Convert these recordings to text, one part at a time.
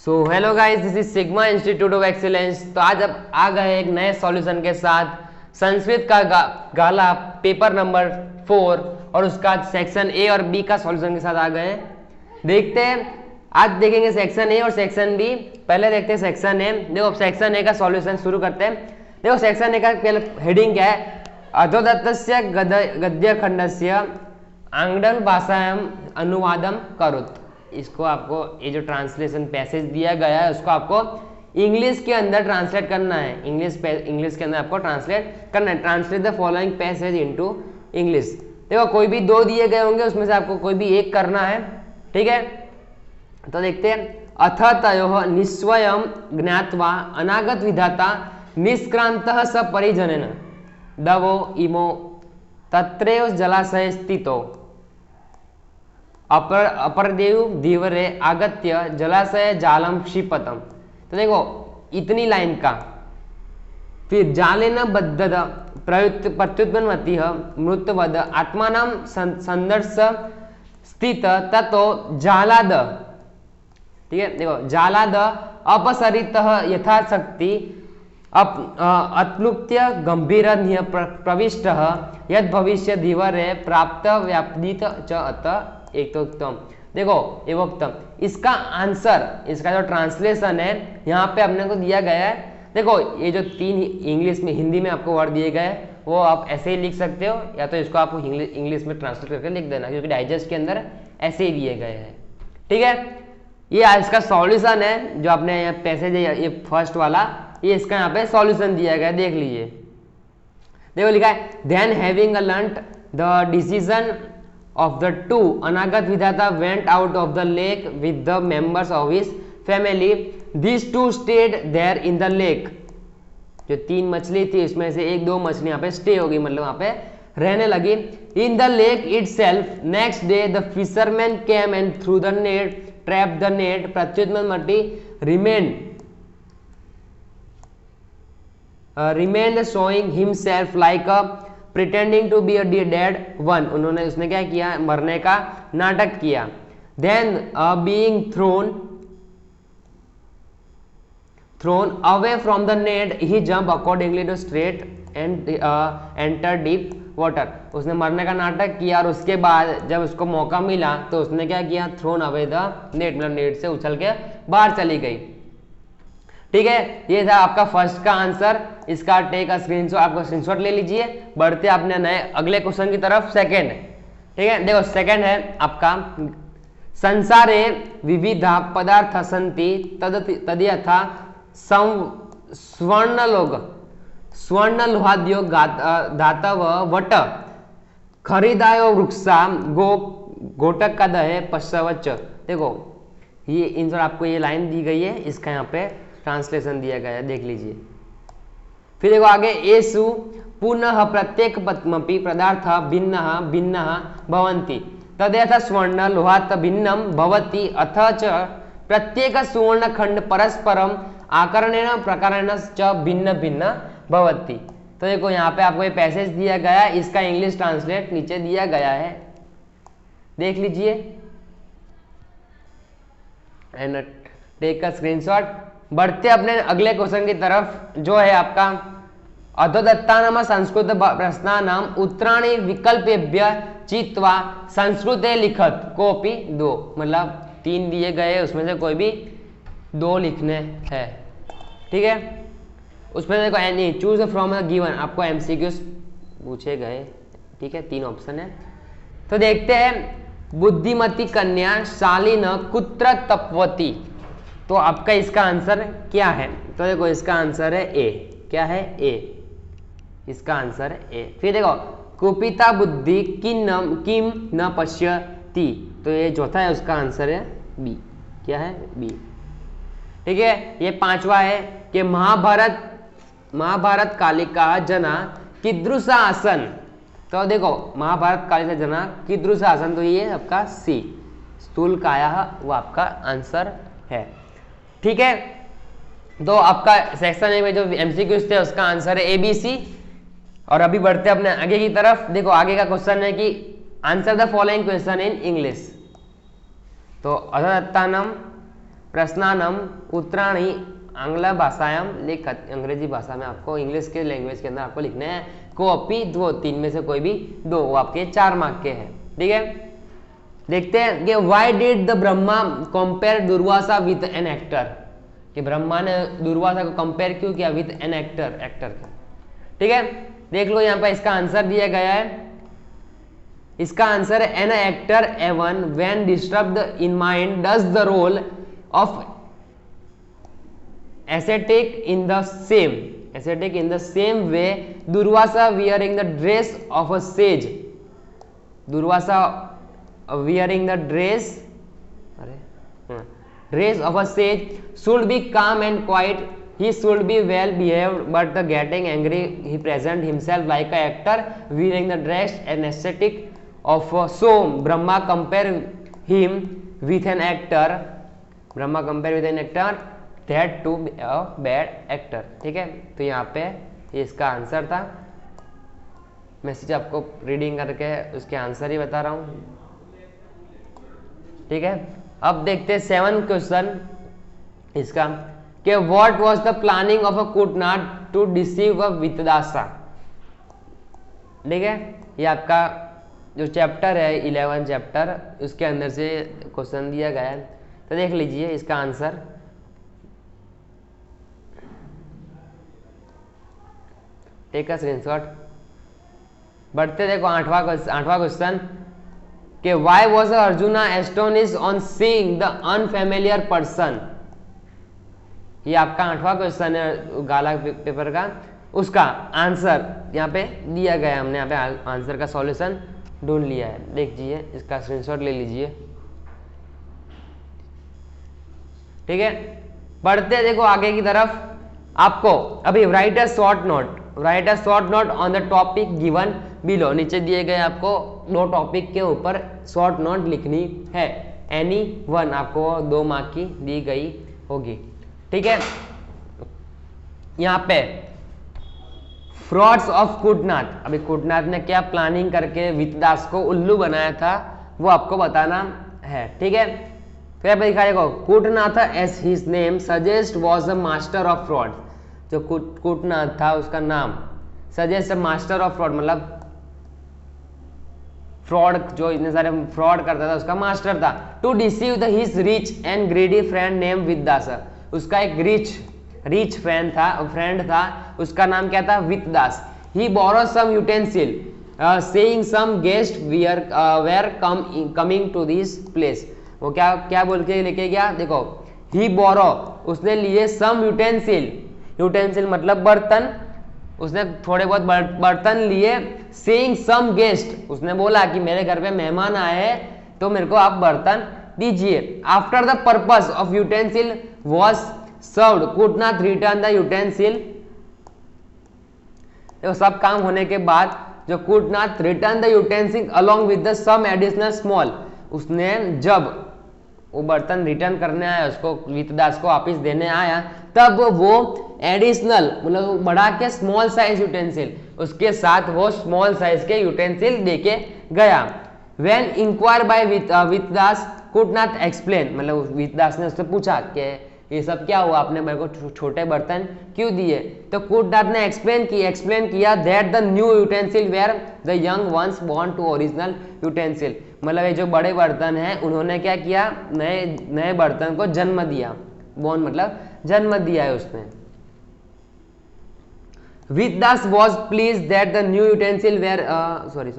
So hello guys, this is sigma institute of excellence. तो आज अब आ गए एक नए सॉल्यूशन के साथ संस्कृत का गाला पेपर नंबर 4 और उसका सेक्शन ए और बी का सॉल्यूशन के साथ आ गए हैं। देखते हैं, आज देखेंगे सेक्शन ए और सेक्शन बी। पहले देखते हैं सेक्शन ए। देखो सेक्शन ए का सॉल्यूशन शुरू करते हैं। देखो सेक्शन ए का पहले हेडिंग क्या है, अधोदत्तस्य गद्य खंडस्य आंग्ल भाषायाम अनुवादम करोत। इसको आपको ये जो ट्रांसलेशन पैसेज दिया गया है उसको आपको इंग्लिश के अंदर ट्रांसलेट करना है। इंग्लिश के अंदर आपको ट्रांसलेट करना है। Translate the following passage into English. देखो कोई भी दो दिए गए होंगे, उसमें से आपको कोई भी एक करना है, ठीक है। तो देखते हैं, अथ तयोः निस्वयं ज्ञात्वा अनागत विधाता निष्क्रांतः स परिजनेन दवो इमो तत्रैव जलाशये स्थितो अपरदेव धीवरे आगत्य जलाशय जालम क्षिपतम। तो देखो इतनी लाइन का, फिर जालेन बद्धद प्रत्युत्पन्नमति मृतवद आत्मानां संदर्श स्थित ततो जालाद, ठीक है। देखो जालाद अपसरितः यथाशक्ति अप्लुप्त्य गंभीर प्रविष्टः यद भविष्य धीवरे प्राप्त व्यापदित च अत एक तो उत्तम। देखो एवोक्तम, इसका आंसर, इसका जो ट्रांसलेशन है यहाँ पे अपने को दिया गया है। देखो ये जो तीन इंग्लिश में हिंदी में आपको वर्ड दिए गए वो आप ऐसे ही लिख सकते हो, या तो इसको आप इंग्लिश में ट्रांसलेट करके लिख देना, क्योंकि डाइजेस्ट के अंदर ऐसे ही दिए गए हैं, ठीक है। ये इसका सॉल्यूशन है जो आपने यहाँ पैसेज है, ये फर्स्ट वाला, ये इसका यहाँ पे सॉल्यूशन दिया गया है, देख लीजिए। देखो लिखा है, then having learned the decision of the two, Anagat Vidhata went out of the lake with the members of his family. These two stayed there in the lake. जो तीन मछली थी इसमें से एक दो मछली यहाँ पे स्टे हो गई, मतलब वहाँ पे रहने लगी। In the lake itself, next day the fisherman came and threw the net, trapped the net. प्रत्युत्पन्नमति remained showing himself like a pretending to be a dead one. उन्होंने उसने क्या किया, मरने का नाटक किया। Then being thrown away from the net, he jumped accordingly to straight and enter deep water. उसने मरने का नाटक किया और उसके बाद जब उसको मौका मिला तो उसने क्या किया, thrown away the net, मतलब नेट से उछल के बाहर चली गई, ठीक है। ये था आपका फर्स्ट का आंसर। इसका टेक अ स्क्रीनशॉट, आपको स्क्रीनशॉट ले लीजिए। बढ़ते अपने नए अगले क्वेश्चन की तरफ, सेकंड, ठीक है। देखो सेकंड है आपका, संसारे विविधा पदार्थ सन्ति तद्यथा स्वर्णलोहाद्यो धातव वट खरीदायो वृक्षा गोटकदहे पश्चवच। देखो ये इन आपको ये लाइन दी गई है, इसका यहाँ पे ट्रांसलेशन दिया गया है, देख लीजिए। फिर देखो आगे, एषु पुनः प्रत्येक पद्मपि पदार्थ भिन्न भिन्न भवन्ति तद्यथा स्वर्ण लोहात् भिन्नं भवति अथ च प्रत्येक सुवर्ण खंड परस्परम आकरणेन प्रकारेण च भिन्न भिन्न भवति। तो देखो यहाँ पे आपको ये पैसेज दिया गया है, इसका इंग्लिश ट्रांसलेट नीचे दिया गया है, देख लीजिए एंड टेक अ स्क्रीनशॉट। बढ़ते अपने अगले क्वेश्चन की तरफ, जो है आपका अधोदत्तानाम संस्कृत प्रश्नानाम उत्तराणि विकल्पेभ्य चित्वा संस्कृते लिखत कोपि दो। मतलब तीन दिए गए, उसमें से कोई भी दो लिखने हैं, ठीक है। उसमें देखो any choose from the given, आपको एमसीक्यूज पूछे गए, ठीक है। तीन ऑप्शन है। तो देखते हैं, बुद्धिमती कन्या शालीन कुत्र तपवती। तो आपका इसका आंसर क्या है? तो देखो इसका आंसर है ए। क्या है? ए। इसका आंसर है ए। फिर देखो, कुपिता बुद्धि किम न पश्यति। तो ये चौथा है, उसका आंसर है बी। क्या है? बी, ठीक है। ये पांचवा है कि महाभारत कालिका जना कीदृशा आसन। तो देखो महाभारत कालिका जना कीदृशा आसन, तो ये आपका सी, स्थूल काया, वो आपका आंसर है, ठीक है। तो आपका सेक्शन ए में जो एमसीक्यूज थे उसका आंसर है एबीसी। और अभी बढ़ते अपने आगे की तरफ। देखो आगे का क्वेश्चन है कि answer the following question in English. तो अधोदत्तानाम प्रश्नानम उत्तराणी आंग्ल भाषायाम लिखत, अंग्रेजी भाषा में आपको इंग्लिश के लैंग्वेज के अंदर आपको लिखने हैं कॉपी दो, तीन में से कोई भी दो, वो आपके 4 मार्क के हैं। ठीक है, देखते हैं कि why did the Brahma compare Durvasa with an actor, कि ब्रह्मा ने दुर्वासा को कंपेयर क्यों किया विद एन एक्टर, एक्टर का। ठीक है, देख लो यहाँ पर इसका आंसर दिया गया है। इसका आंसर है an actor even when disturbed in mind does the role of ascetic in the same way Durvasa wearing the dress of a sage, Durvasa wearing the dress of a sage should be calm and quiet, he should be well behaved, but the getting angry he present himself like a actor wearing the dress and ascetic of a, so Brahma compare him with an actor, Brahma compare with an actor that to be a bad actor। ठीक है, तो यहाँ पे ये इसका answer था। Message आपको reading करके उसके आंसर ही बता रहा हूँ। ठीक है, अब देखते हैं 7 क्वेश्चन इसका कि what was the planning of a Kutnath to deceive a Vitdasa. ठीक है, ये आपका जो चैप्टर है 11 चैप्टर, उसके अंदर से क्वेश्चन दिया गया है, तो देख लीजिए इसका आंसर। Take a screenshot. बढ़ते देखो 8वां क्वेश्चन कि why was arjuna astonished on seeing the unfamiliar person. ये आपका 8वां क्वेश्चन है गाला पेपर का, उसका आंसर यहाँ पे दिया गया है। हमने यहाँ पे आंसर का सॉल्यूशन ढूंढ लिया है, देखिए इसका स्क्रीनशॉट ले लीजिए। ठीक है, बढ़ते देखो आगे की तरफ। आपको अभी right a short note on the topic given below, नीचे दिए गए आपको 2 टॉपिक के ऊपर शॉर्ट नोट लिखनी है। एनी वन आपको 2 मार्क की दी गई होगी। ठीक है, यहाँ पे फ्रॉड्स ऑफ कुटनाथ, अभी कुटनाथ ने क्या प्लानिंग करके वितदास को उल्लू बनाया था वो आपको बताना है। ठीक है, तो यहाँ पे दिखा देखो Kutnath as his name suggest was a master of fraud. जो कुटनाथ था उसका नाम सजेस्ट मास्टर ऑफ फ्रॉड, मतलब फ्रॉड, जो इतने सारे फ्रॉड करता था उसका मास्टर था। To deceive the his rich and greedy friend name Vitdas, उसका एक रिच फ्रेंड था, उसका नाम क्या था, Vitdas. He borrow some utensil saying some guest were coming to this place. वो क्या बोल के लेके गया, देखो ही बोरो, उसने लिए सम यूटेंसिल मतलब बर्तन, उसने थोड़े बहुत बर्तन लिए। सेइंग सम गेस्ट, उसने बोला कि मेरे घर पे मेहमान आए हैं तो मेरे को आप बर्तन दीजिए। After the purpose of utensil was served Kutnath return the utensil. तो सब काम होने के बाद जो Kutnath return the utensil along with the some additional small, उसने जब वो बर्तन रिटर्न करने आया, उसको वितदास को वापिस देने आया, तब वो एडिशनल मतलब बढ़ा के स्मॉल साइज यूटेंसिल, उसके साथ वो स्मॉल साइज के यूटेंसिल देके गया। व्हेन इंक्वायर बाय वितदास कुटनाथ एक्सप्लेन, मतलब वितदास ने उससे पूछा कि ये सब क्या हुआ, आपने मेरे को छोटे बर्तन क्यों दिए, तो कुटनाथ ने एक्सप्लेन किया that the new utensil were the young ones born to original utensil, मतलब ये जो बड़े बर्तन हैं उन्होंने क्या किया, नए बर्तन को जन्म दिया। बॉर्न मतलब जन्म दिया है उसने। Vitdas was pleased that the new utensil were sorry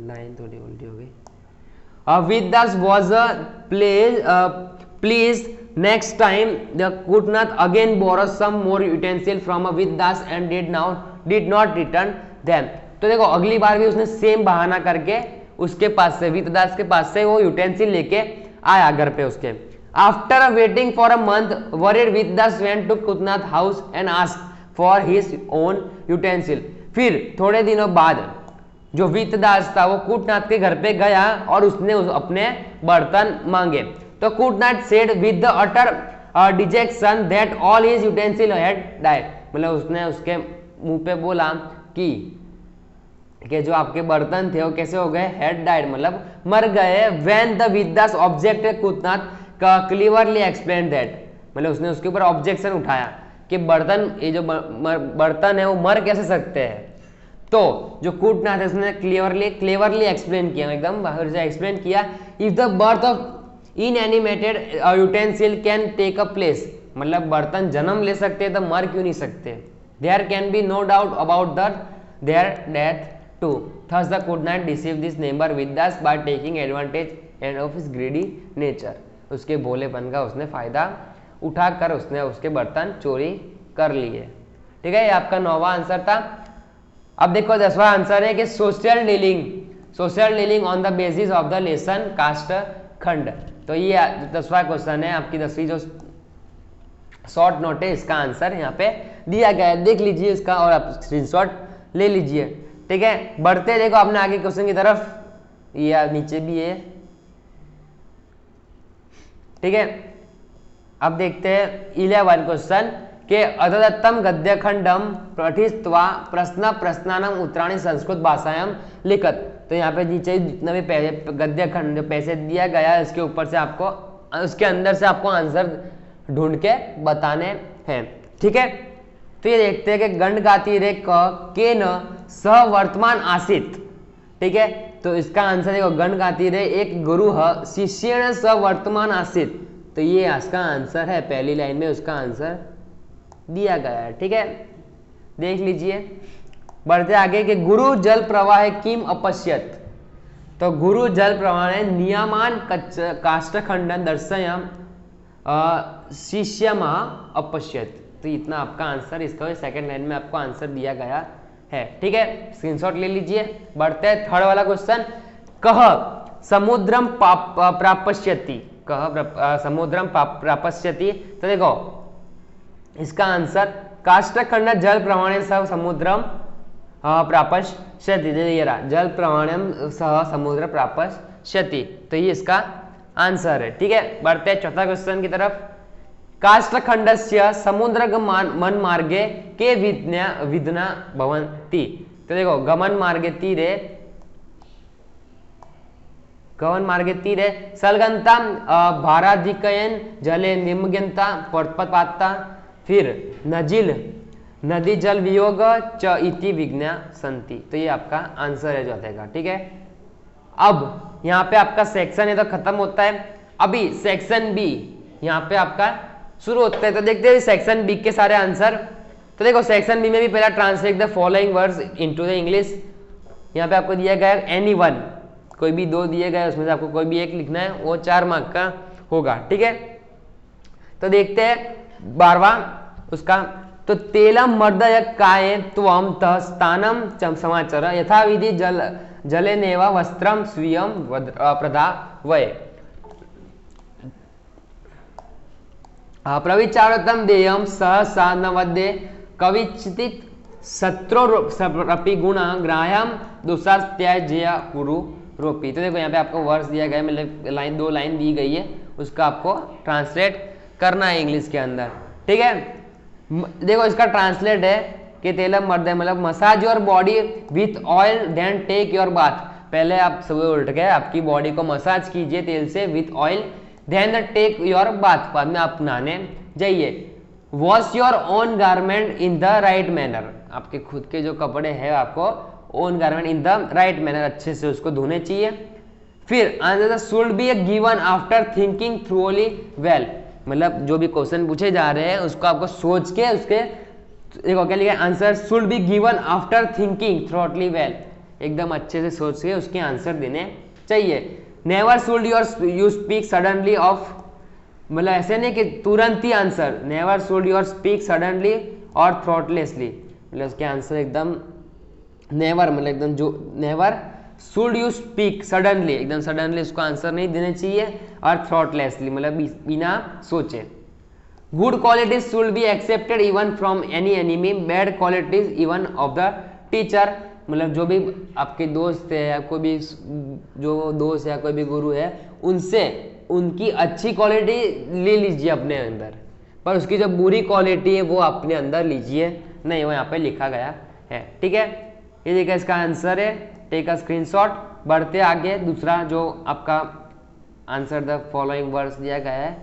line थोड़ी उल्टी हो गई। Vitdas was pleased next time the Kutnath again borrow some more utensil from Vitdas and did not return them. तो देखो अगली बार भी उसने सेम बहाना करके उसके पास से, वितदास के पास से वो यूटेंसिल लेके आया घर पे उसके। After waiting for a month worried Vitdas went to Kutnath house and asked for his own utensil. फिर थोड़े दिनों बाद जो वितदास था वो कुटनाथ के घर पे गया और उसने अपने बर्तन मांगे। तो Kutnath said with the utter dejection that all his utensil had died, मतलब उसने उसके मुंह पे बोला कि जो आपके बर्तन थे वो कैसे हो गए, हैड डाइड मतलब मर गए। When the Vitdas objected Kutnath cleverly explain that, मतलब उसने उसके ऊपर ऑब्जेक्शन उठाया कि बर्तन, ये जो बर्तन है वो मर कैसे सकते हैं। तो जो कूटनाथ है उसने क्लेवरली एक्सप्लेन किया, एकदम बाहर से एक्सप्लेन किया, if the birth of inanimated utensil can take a place, मतलब बर्तन जन्म ले सकते हैं तो मर क्यों नहीं सकते। There can be no doubt about their death too, thus the Kutnath deceive this neighbour Vidas by taking advantage and of his greedy nature, उसके भोलेपन का उसने फायदा उठाकर उसने उसके बर्तन चोरी कर लिए। ठीक है, ये आपका 9वां आंसर था। अब देखो 10वां आंसर है कि social dealing on the basis of the lesson caste खंड। तो ये 10वां क्वेश्चन है, आपकी 10वीं जो शॉर्ट नोट है इसका आंसर यहाँ पे दिया गया है, देख लीजिए इसका और आप स्क्रीनशॉट ले लीजिए। ठीक है, बढ़ते देखो आपने आगे क्वेश्चन की तरफ, ये नीचे भी है। ठीक है, अब देखते हैं 11 क्वेश्चन के अदत्तम गद्य खंडम पठित्वा प्रश्न प्रश्नानम उत्तराणी संस्कृत भाषायां लिखत। तो यहाँ पे नीचे जितना भी गद्य खंड जो पैसे दिया गया है उसके ऊपर से आपको, उसके अंदर से आपको आंसर ढूंढ के बताने हैं। ठीक है, तो ये देखते हैं कि गंड गाती रे के न सह वर्तमान आसित। ठीक है, तो इसका आंसर देखो, गंड गाती रे एक गुरु शिष्य सह वर्तमान आसित, तो ये इसका आंसर है, पहली लाइन में उसका आंसर दिया गया है। ठीक है, देख लीजिए। बढ़ते आगे कि गुरु जल प्रवाह किम अपश्यत, तो गुरु जल प्रवाह नियमान काष्ठखंडन दर्शयम शिष्यम अपश्यत, तो इतना आपका आंसर, इसका सेकंड लाइन में आपको आंसर दिया गया है। ठीक है, स्क्रीनशॉट ले लीजिए। बढ़ते हैं थर्ड वाला क्वेश्चन, कह समुद्रम प्रापश्यति, कह समुद्रम प्रापश्यति, तो देखो इसका आंसर काष्ठखंड जल प्रमाण सह समुद्रम प्रापश्यति, ये रहा जल प्रमाणम सह समुद्र प्रापश्यति, तो ये इसका आंसर है। ठीक है, बढ़ते हैं चौथा क्वेश्चन की तरफ, काष्ठखंडस्य समुद्र गमन मार्गे के विधना भवन्ति, तो देखो गमन मार्गे तीरे सलगंता भाराधिकयन जले निमग्यंता पटपता, फिर नदी जल वियोग च इति विज्ञा संति, तो ये आपका आंसर है चौथे का। ठीक है, अब यहाँ पे आपका सेक्शन है तो खत्म होता है, अभी सेक्शन बी यहाँ पे आपका शुरू होता है। तो देखते हैं सेक्शन बी के सारे आंसर। तो देखो सेक्शन बी में भी पहला translate the following words into the English, यहाँ पे आपको दिया गया है एनी वन, कोई भी 2 दिए गए उसमें से आपको कोई भी एक लिखना है, वो 4 मार्क का होगा। ठीक है, तो देखते हैं 12वां उसका, तो तेलम मर्दय काय त्वम तः स्थानम समाचार यथाविधि जलेनेव वस्त्रम स्वीयम प्रधावय, प्रविचारतम देयम सहसा नवद्ये कविचित शत्रुरपि गुण ग्राह्यम दुस्सात्याज्य कुरु रोपी, तो देखो यहाँ पे आपको वर्ड्स दिया गया है, मतलब 2 लाइन दी गई है, उसका आपको ट्रांसलेट करना है इंग्लिश के अंदर। ठीक है, देखो इसका ट्रांसलेट है कि तेलम मर्द, मतलब massage your body with oil then take your bath, पहले आप सुबह उठ के आपकी बॉडी को मसाज कीजिए तेल से with oil, then take your bath, बाद में आप नहाने जाइए। Wash your own garment in the right manner, आपके खुद के जो कपड़े हैं आपको own garment in the right manner, अच्छे से उसको धोने चाहिए। फिर answer should be given after thinking thoroughly well, मतलब जो भी क्वेश्चन पूछे जा रहे हैं उसको आपको सोच के उसके, देखो क्या लिखा है, answer should be given after thinking thoroughly well, एकदम अच्छे से सोच के उसके आंसर देने चाहिए। Never should you speak suddenly off, मतलब ऐसे नहीं कि तुरंत ही answer, never should you speak suddenly और थ्रॉटलेसली, मतलब उसके आंसर एकदम नेवर, मतलब एकदम जो never should you speak suddenly, एकदम सडनली उसको आंसर नहीं देने चाहिए, और थ्रॉटलेसली मतलब बिना सोचे। Good qualities should be accepted even from any enemy, bad qualities even of the teacher, मतलब जो भी आपके दोस्त है या कोई भी जो दोस्त या कोई भी गुरु है उनसे उनकी अच्छी क्वालिटी ले लीजिए अपने अंदर, पर उसकी जो बुरी क्वालिटी है वो अपने अंदर लीजिए नहीं, वो यहाँ पे लिखा गया है। ठीक है, ये देखिए इसका आंसर है, टेक अ स्क्रीनशॉट। बढ़ते आगे, दूसरा जो आपका आंसर द फॉलोइंग वर्ड्स दिया गया है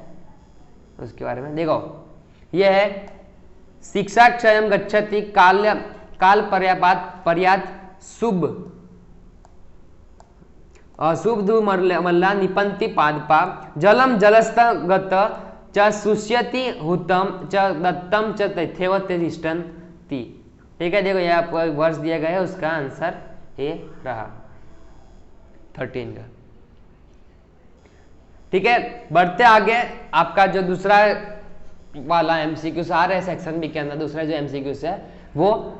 उसके बारे में देखो। यह है शिक्षा क्षयम गच्छति काल पर्यात शुभ अशुभ मल्ला निपंति पादपा जलम जलस्त गत च शुष्यति हुतम च दत्तम च तथैव तिष्ठन्ति। ठीक है, देखो ये आपको वर्ष दिया गया है, उसका आंसर ये रहा 13 का। ठीक है, बढ़ते आगे। आपका जो दूसरा वाला एमसीक्यूज आ रहा है सेक्शन बी के अंदर, दूसरा जो एमसीक्यूज है वो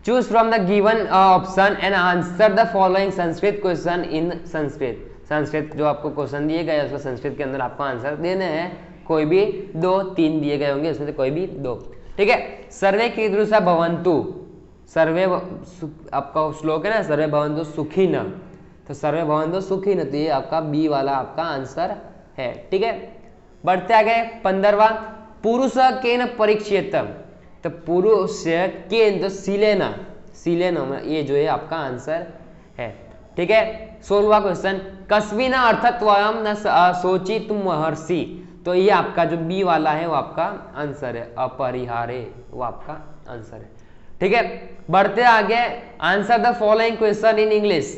choose from the given option and answer the following Sanskrit question in Sanskrit. Sanskrit जो आपको क्वेश्चन दिए गए उसको संस्कृत के अंदर आपको आंसर देने हैं, कोई भी 2-3 दिए गए होंगे, उसमें से कोई भी 2। ठीक है, सर्वे कीदृशा भवन्तु, सर्वे आपका श्लोक है ना, सर्वे भवन्तु सुखिनः, तो सर्वे भवन्तु सुखिनः, तो ये आपका बी वाला आपका आंसर है। ठीक है, बढ़ते आगे 15वां पुरुष केन परीक्षित, तो पुरुष केन तो सिलेना, सिलेना ये जो है आपका आंसर है। ठीक है, 16वां क्वेश्चन कस्मिन् अर्थत्वं न शोचितुं महर्षि, तो ये आपका जो बी वाला है वो आपका आंसर है, अपरिहार्य वो आपका आंसर है। ठीक है, बढ़ते आगे answer the following question in English,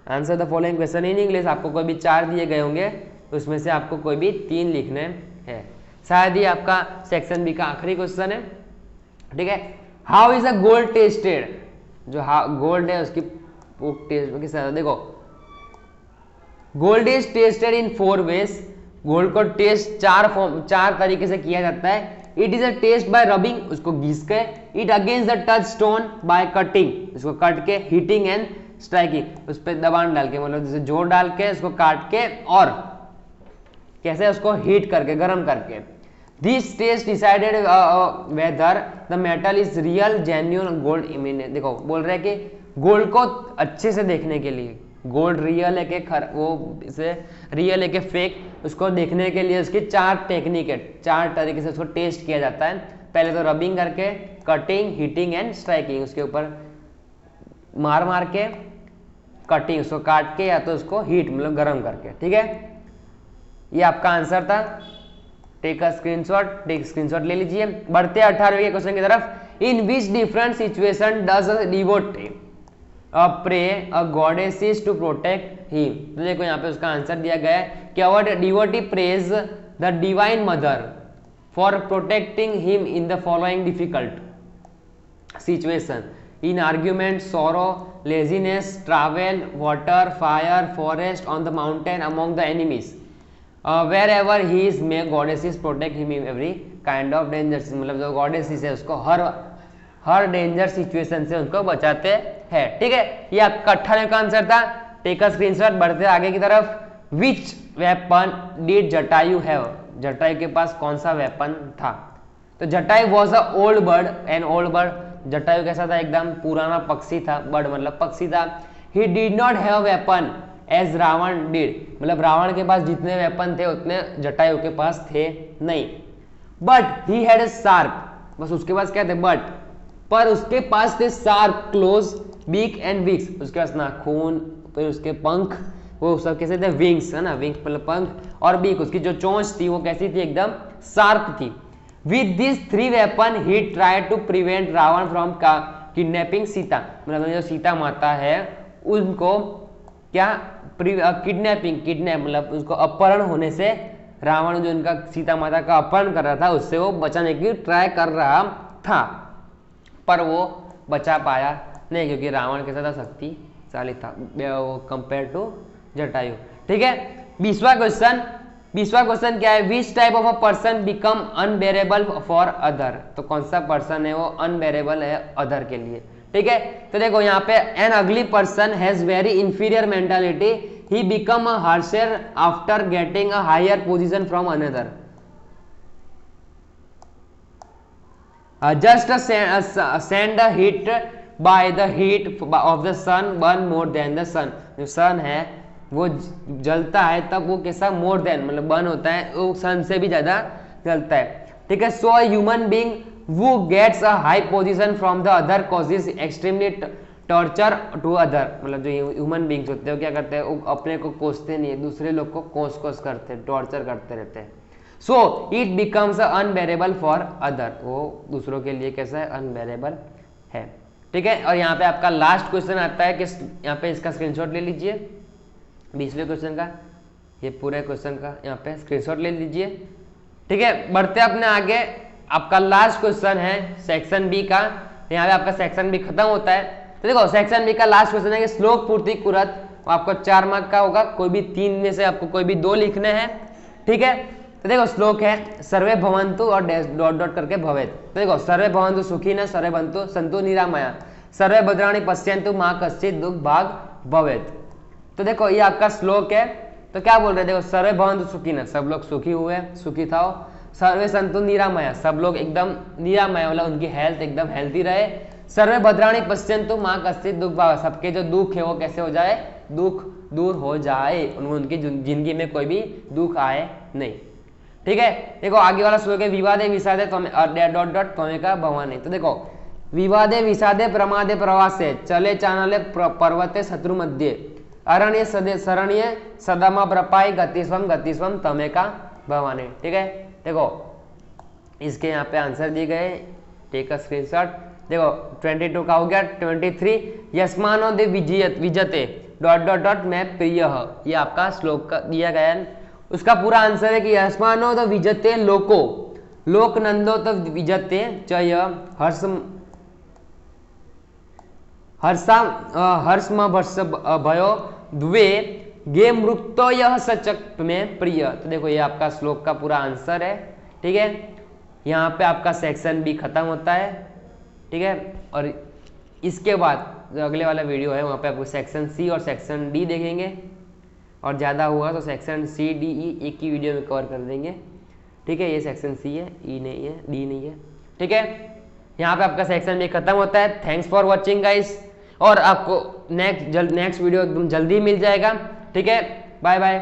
answer the following question in English. आपको कोई भी 4 दिए गए होंगे, उसमें से आपको कोई भी 3 लिखने हैं, शायद ये आपका सेक्शन बी का आखिरी क्वेश्चन है। ठीक है, how is a gold tested, जो गोल्ड है उसकी टेस्ट देखो, gold is tested in 4 ways, gold को टेस्ट 4 तरीके से किया जाता है। It is a test by rubbing, उसको घिस के, it against the touch stone by cutting, उसको कट के, हीटिंग एंड स्ट्राइकिंग, उस पर दबान डाल के, मतलब जैसे जोर डाल के उसको काट के, और कैसे उसको हीट करके, गर्म करके। This test decided whether the metal is real genuine gold इमिनेट। देखो बोल रहे हैं कि गोल्ड को अच्छे से देखने के लिए, गोल्ड रियल है कि वो इसे रियल है कि फेक, उसको देखने के लिए उसकी 4 टेक्निक है, 4 तरीके से उसको टेस्ट किया जाता है। पहले तो रबिंग करके, कटिंग, हीटिंग एंड स्ट्राइकिंग, उसके ऊपर मार मार के, कटिंग उसको काट के, या तो उसको हीट मतलब गर्म करके। ठीक है, ये आपका आंसर था। टेक अ स्क्रीनशॉट ले लीजिए। बढ़ते 18वें के क्वेश्चन की तरफ। In which different situation does a devotee pray a goddesses to protect him, तो देखो यहाँ पे उसका आंसर दिया गया है कि our devotee prays the divine mother for protecting him in the following difficult situation in argument, sorrow, laziness, travel, water, fire, forest, on the mountain, among the enemies, wherever he is may goddesses protect him in every kind of danger, मतलब जो goddesses है उसको हर danger situation से उनको बचाते हैं। ठीक है, ये आपका 18वें का आंसर था। Take a screenshot. बढ़ते आगे की तरफ। Which weapon did Jatayu have, Jatayu के पास कौन सा वेपन था, तो Jatayu was a old bird, an old bird. Jatayu कैसा था, एकदम पुराना पक्षी था, बर्ड मतलब पक्षी था। He did not have weapon as Ravana did, मतलब रावण के पास जितने वेपन थे उतने जटायु के पास थे नहीं। But he had a sharp, बस उसके पास क्या थे, बट, पर उसके पास थे sharp claws, beak and wings, उसके पास नाखून, फिर उसके पंख, वो सब कैसे थे, विंग्स है ना, विंग्स मतलब पंख, और बीक उसकी जो चोंच थी वो कैसी थी, एकदम शार्प थी। With this 3 weapon he tried to prevent Ravana from kidnapping Sita, मतलब जो सीता माता है उनको क्या किडनैप मतलब उसको अपहरण होने से, रावण जो इनका सीता माता का अपहरण कर रहा था उससे वो बचाने की ट्राई कर रहा था, पर वो बचा पाया नहीं, क्योंकि रावण कैसा था, शक्तिशाली था कंपेयर टू जटायु। ठीक है, 20वां क्वेश्चन क्या है, which type of a person become unbearable for other, तो कौन सा पर्सन है वो अनबेरेबल है अदर के लिए। ठीक है, तो देखो यहाँ पे an ugly person has very inferior mentality, he become a harsher after getting a higher position from another, just send a heat by the heat of the sun burn more than the sun, जो सन है वो जलता है तब वो कैसा, more than मतलब burn होता है, वो सन से भी ज्यादा जलता है। ठीक है, so human being who gets a high position from the other causes extremely torture to other, मतलब जो ह्यूमन बींग्स होते हैं वो क्या करते हैं, वो अपने को कोसते नहीं है, दूसरे लोग को कोस करते हैं, टॉर्चर करते रहते हैं। So it becomes unbearable for other, वो दूसरों के लिए कैसा है, अनबेरेबल है। ठीक है, और यहाँ पे आपका लास्ट क्वेश्चन आता है कि यहाँ पे इसका स्क्रीनशॉट ले लीजिए, 20वें क्वेश्चन का, ये पूरे क्वेश्चन का यहाँ पे स्क्रीनशॉट ले लीजिए। ठीक है, बढ़ते अपने आगे, आपका लास्ट क्वेश्चन है सेक्शन बी का। यहाँ पे आपका सेक्शन बी खत्म होता है। तो देखो सेक्शन बी का लास्ट क्वेश्चन है कि श्लोक पूर्ति कुरत, आपको 4 मार्क का होगा, कोई भी 3 में से आपको कोई भी 2 लिखने हैं। ठीक है, तो देखो श्लोक है सर्वे भवन्तु और डैश डॉट डॉट करके भवेत। तो देखो सर्वे भवन्तु सुखिनः, सर्वे भवन्तु सन्तु निरामया, सर्वे भद्राणि पश्यन्तु मा कश्चित् दुःख भाग् भवेत्। तो देखो ये आपका श्लोक है, तो क्या बोल रहे हैं, देखो सर्वे भवन्तु सुखिनः, सब लोग सुखी हुए, सुखी था। सर्वे सन्तु निरामया, सब लोग एकदम निरामय, मतलब उनकी हेल्थ एकदम हेल्थी रहे। सर्वे भद्राणि पश्यन्तु मा कश्चित् दुःख भाग्, सबके जो दुख है वो कैसे हो जाए, दुख दूर हो जाए, उनकी जिंदगी में कोई भी दुख आए नहीं। ठीक है, देखो आगे वाला श्लोक है विवादे विषादे डॉट डॉट त्वमेका भवानी। तो देखो विवादे विषादे प्रमादे प्रवासे चले चानले पर्वते शत्रु मध्य अरण्य सदे शरण्य सदामा प्रपाई गतिस्वम तमेका भवानी। ठीक है, देखो इसके यहाँ पे आंसर दिए गए, टेक अ स्क्रीनशॉट। देखो 22 का हो गया, 23 यस्मानो दे विजते डॉट डॉट डॉट मैं प्रिय, ये आपका श्लोक का दिया गया है। उसका पूरा आंसर है कि यस्मानो तो विजते लोको लोक नंदो तो विजते चय हर्षम भर्ष भयो द्वे गे मृक्तो यह सचक में प्रिय। तो देखो ये आपका श्लोक का पूरा आंसर है। ठीक है, यहाँ पे आपका सेक्शन बी खत्म होता है। ठीक है, और इसके बाद जो अगले वाला वीडियो है वहाँ पे आपको सेक्शन सी और सेक्शन डी देखेंगे, और ज़्यादा हुआ तो सेक्शन सी डी ई एक ही वीडियो में कवर कर देंगे। ठीक है, ये सेक्शन सी है, ई नहीं है, डी नहीं है। ठीक है, यहाँ पे आपका सेक्शन बी खत्म होता है। थैंक्स फॉर वॉचिंग गाइस, और आपको नेक्स्ट वीडियो एकदम जल्दी मिल जाएगा। ठीक है, बाय बाय।